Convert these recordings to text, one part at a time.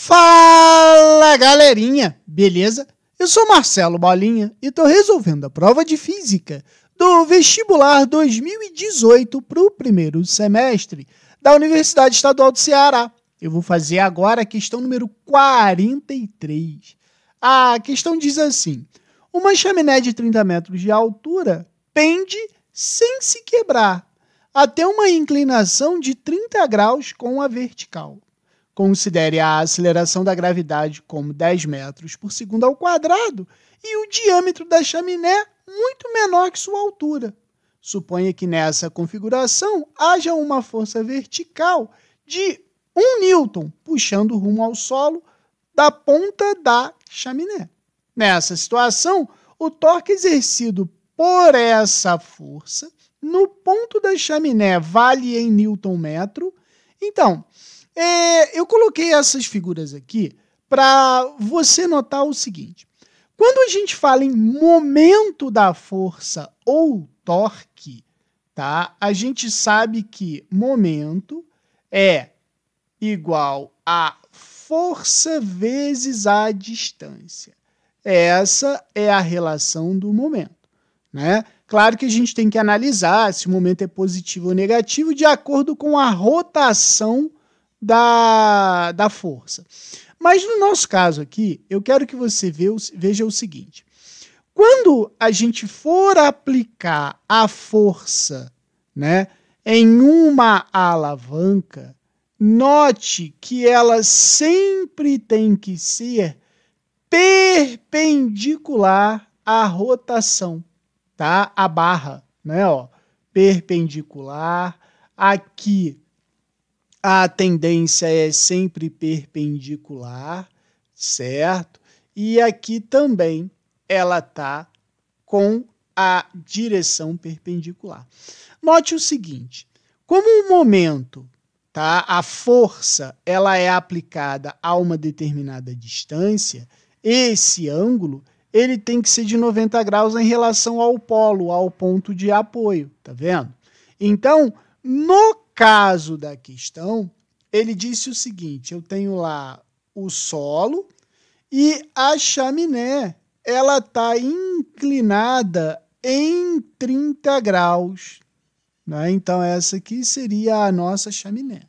Fala, galerinha! Beleza? Eu sou Marcelo Bolinha e tô resolvendo a prova de Física do Vestibular 2018 para o primeiro semestre da Universidade Estadual do Ceará. Eu vou fazer agora a questão número 43. A questão diz assim: uma chaminé de 30 metros de altura pende sem se quebrar até uma inclinação de 30 graus com a vertical. Considere a aceleração da gravidade como 10 metros por segundo ao quadrado e o diâmetro da chaminé muito menor que sua altura. Suponha que nessa configuração haja uma força vertical de 1 newton puxando rumo ao solo da ponta da chaminé. Nessa situação, o torque exercido por essa força no ponto da chaminé vale em newton-metro. Então, eu coloquei essas figuras aqui para você notar o seguinte: quando a gente fala em momento da força ou torque, tá? A gente sabe que momento é igual a força vezes a distância. Essa é a relação do momento, né? Claro que a gente tem que analisar se o momento é positivo ou negativo de acordo com a rotação da força. Mas no nosso caso aqui, eu quero que você veja o seguinte: quando a gente for aplicar a força, né, em uma alavanca, note que ela sempre tem que ser perpendicular à rotação, tá? A barra, né, ó, perpendicular. Aqui a tendência é sempre perpendicular, certo? E aqui também ela está com a direção perpendicular. Note o seguinte: como o momento, tá, a força, ela é aplicada a uma determinada distância, esse ângulo ele tem que ser de 90 graus em relação ao polo, ao ponto de apoio, tá vendo? Então, no caso da questão, ele disse o seguinte: eu tenho lá o solo e a chaminé, ela está inclinada em 30 graus, né? Então, essa aqui seria a nossa chaminé.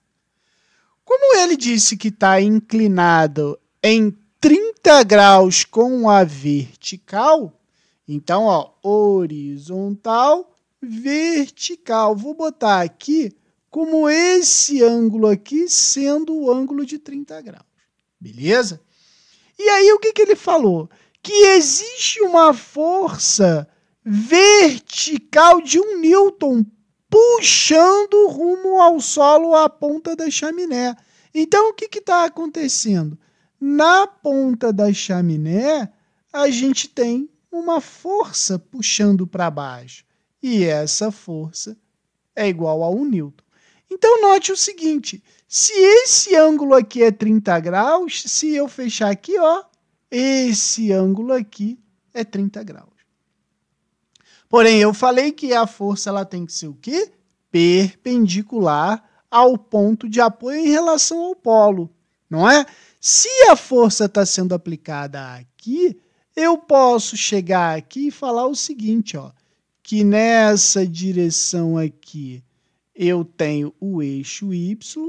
Como ele disse que está inclinado em 30 graus com a vertical, então, ó, horizontal, vertical. Vou botar aqui como esse ângulo aqui sendo o ângulo de 30 graus. Beleza? E aí, o que ele falou? Que existe uma força vertical de 1 newton puxando rumo ao solo a ponta da chaminé. Então, o que está acontecendo? Na ponta da chaminé, a gente tem uma força puxando para baixo. E essa força é igual a 1 newton. Então, note o seguinte: se esse ângulo aqui é 30 graus, se eu fechar aqui, ó, esse ângulo aqui é 30 graus. Porém, eu falei que a força ela tem que ser o quê? Perpendicular ao ponto de apoio em relação ao polo, não é? Se a força está sendo aplicada aqui, eu posso chegar aqui e falar o seguinte, ó, que nessa direção aqui eu tenho o eixo Y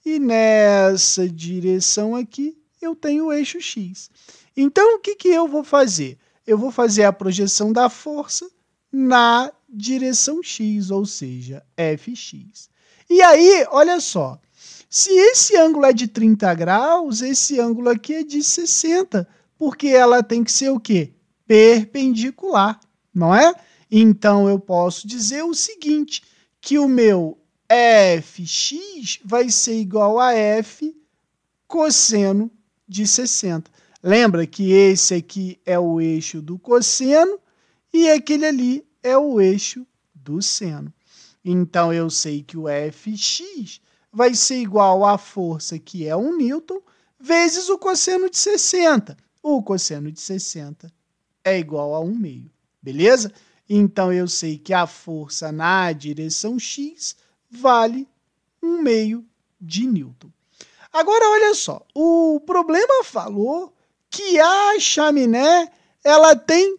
e nessa direção aqui eu tenho o eixo X. Então, o que eu vou fazer? Eu vou fazer a projeção da força na direção X, ou seja, Fx. E aí, olha só, se esse ângulo é de 30 graus, esse ângulo aqui é de 60, porque ela tem que ser o quê? Perpendicular, não é? Então, eu posso dizer o seguinte, que o meu Fx vai ser igual a F cosseno de 60. Lembra que esse aqui é o eixo do cosseno e aquele ali é o eixo do seno. Então, eu sei que o Fx vai ser igual à força, que é 1 newton, vezes o cosseno de 60. O cosseno de 60 é igual a 1/2, beleza? Então, eu sei que a força na direção X vale 1/2 de newton. Agora, olha só, o problema falou que a chaminé ela tem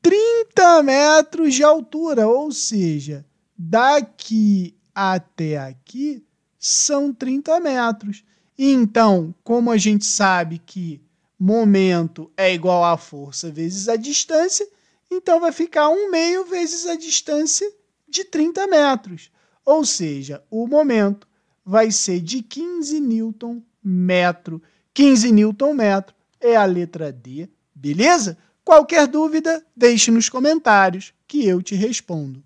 30 metros de altura, ou seja, daqui até aqui são 30 metros. Então, como a gente sabe que momento é igual a força vezes a distância, então vai ficar 1/2 vezes a distância de 30 metros. Ou seja, o momento vai ser de 15 Newton metro. 15 Newton metro é a letra D, beleza? Qualquer dúvida, deixe nos comentários que eu te respondo.